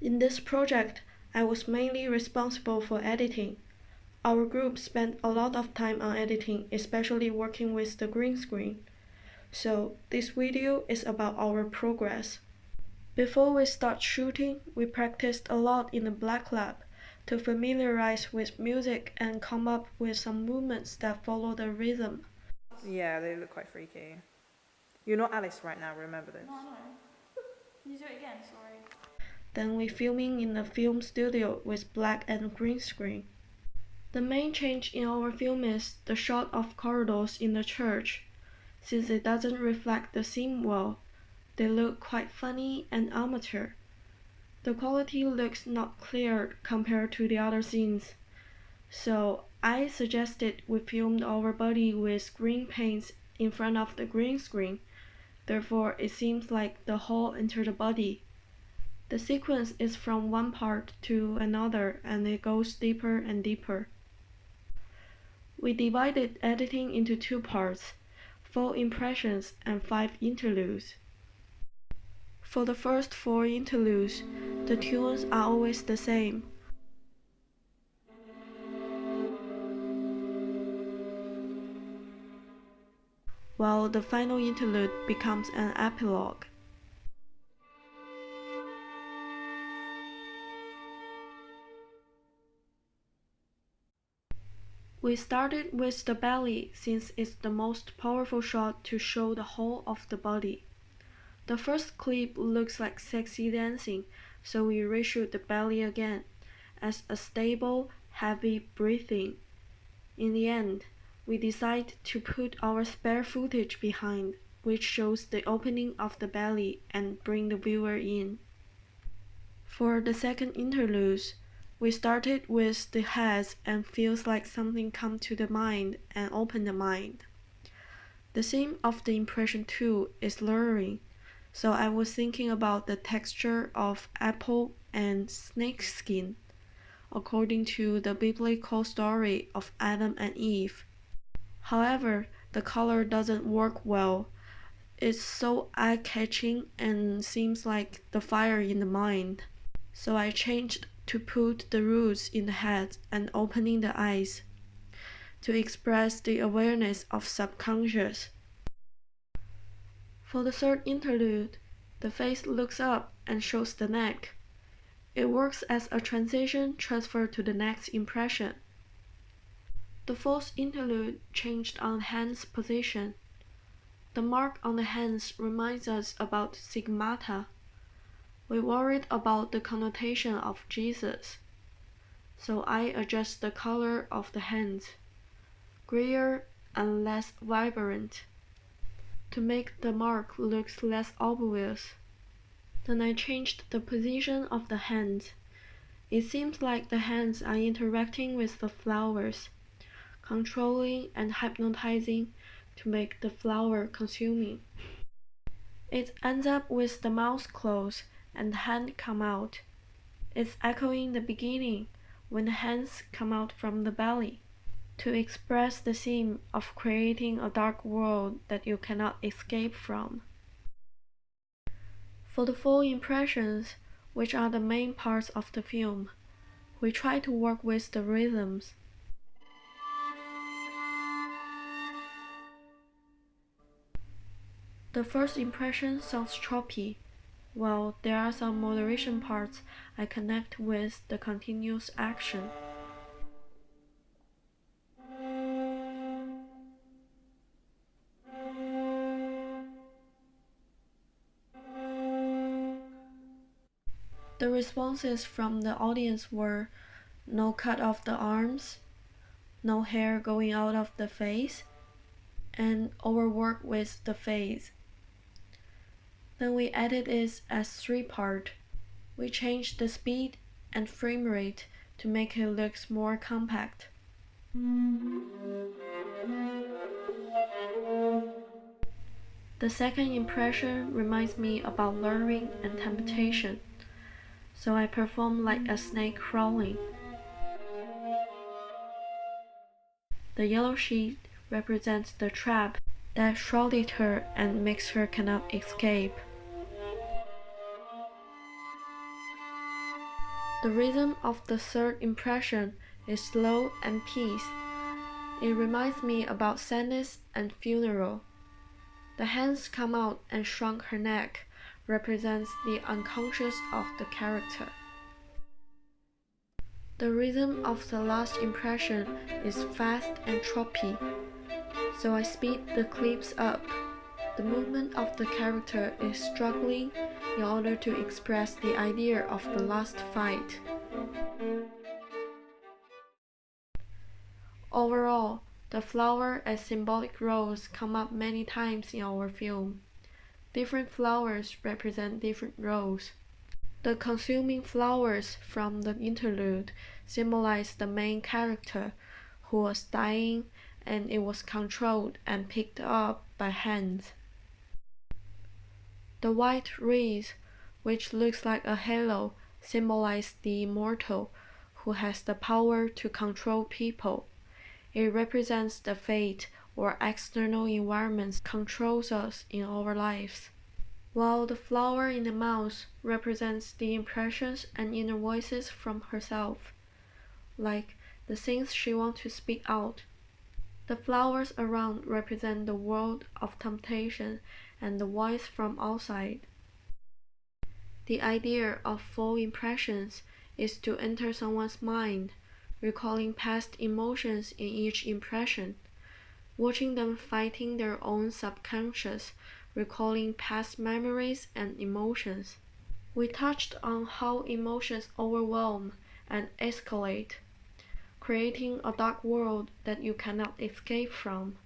In this project, I was mainly responsible for editing. Our group spent a lot of time on editing, especially working with the green screen. So this video is about our progress. Before we start shooting, we practiced a lot in the Black Lab to familiarize with music and come up with some movements that follow the rhythm. Yeah, they look quite freaky. You're not Alice right now, remember this. No, I know. Can you do it again? Sorry. Then we filming in a film studio with black and green screen. The main change in our film is the shot of corridors in the church. Since it doesn't reflect the scene well, they look quite funny and amateur. The quality looks not clear compared to the other scenes. So I suggested we filmed our body with green paints in front of the green screen. Therefore, it seems like the hole entered the body. The sequence is from one part to another and it goes deeper and deeper. We divided editing into two parts, 4 impressions and 5 interludes. For the first 4 interludes, the tunes are always the same. While the final interlude becomes an epilogue. We started with the belly since it's the most powerful shot to show the whole of the body. The first clip looks like sexy dancing, so we reshoot the belly again as a stable, heavy breathing. In the end, we decide to put our spare footage behind, which shows the opening of the belly and bring the viewer in. For the second interlude, we started with the heads and feels like something come to the mind and open the mind. The theme of the impression 2 is luring, so I was thinking about the texture of apple and snake skin, according to the biblical story of Adam and Eve. However, the color doesn't work well. It's so eye-catching and seems like the fire in the mind. So I changed to put the roots in the head and opening the eyes to express the awareness of subconscious. For the third interlude, the face looks up and shows the neck. It works as a transition transfer to the next impression. The fourth interlude changed on hand's position. The mark on the hands reminds us about stigmata. We worried about the connotation of Jesus, so I adjust the color of the hands, grayer and less vibrant, to make the mark look less obvious. Then I changed the position of the hands. It seems like the hands are interacting with the flowers, controlling and hypnotizing to make the flower consuming. It ends up with the mouth closed and the hand come out. It's echoing the beginning when the hands come out from the belly, to express the theme of creating a dark world that you cannot escape from. For the 4 impressions, which are the main parts of the film, we try to work with the rhythms. The first impression sounds choppy, while there are some moderation parts I connect with the continuous action. The responses from the audience were no cut off the arms, no hair going out of the face, and overwork with the face. Then we edit it as 3 parts. We changed the speed and frame rate to make it look more compact. The second impression reminds me about luring and temptation, so I perform like a snake crawling. The yellow sheet represents the trap that shrouded her and makes her cannot escape. The rhythm of the third impression is slow and peace. It reminds me about sadness and funeral. The hands come out and shrunk her neck represents the unconscious of the character. The rhythm of the last impression is fast and choppy, so I speed the clips up. The movement of the character is struggling in order to express the idea of the last fight. Overall, the flower as symbolic roles come up many times in our film. Different flowers represent different roles. The consuming flowers from the interlude symbolize the main character who was dying and it was controlled and picked up by hands. The white wreath, which looks like a halo, symbolizes the immortal who has the power to control people. It represents the fate or external environments controls us in our lives. While the flower in the mouth represents the impressions and inner voices from herself, like the things she wants to speak out. The flowers around represent the world of temptation and the voice from outside. The idea of full impressions is to enter someone's mind, recalling past emotions in each impression, watching them fighting their own subconscious, recalling past memories and emotions. We touched on how emotions overwhelm and escalate, creating a dark world that you cannot escape from.